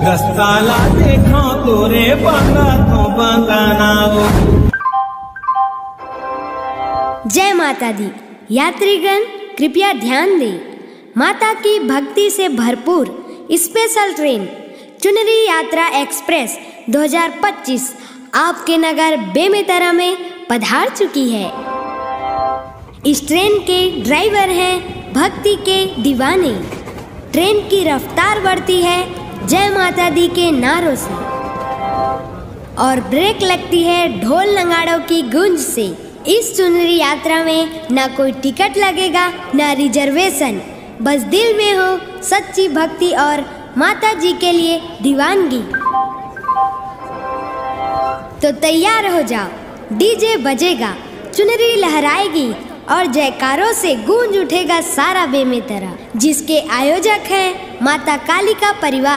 रस्ताला देखो तोरे बंगनाओ। जय माता दी। यात्रीगण कृपया ध्यान दें, माता की भक्ति से भरपूर स्पेशल ट्रेन चुनरी यात्रा एक्सप्रेस 2025 आपके नगर बेमेतरा में पधार चुकी है। इस ट्रेन के ड्राइवर हैं भक्ति के दीवाने। ट्रेन की रफ्तार बढ़ती है जय माता दी के नारों से और ब्रेक लगती है ढोल नगाड़ों की गूंज से। इस चुनरी यात्रा में ना कोई टिकट लगेगा ना रिजर्वेशन, बस दिल में हो सच्ची भक्ति और माता जी के लिए दीवानगी। तो तैयार हो जाओ, डीजे बजेगा, चुनरी लहराएगी और जयकारों से गूंज उठेगा सारा बेमेतरा। जिसके आयोजक हैं माता काली का परिवार।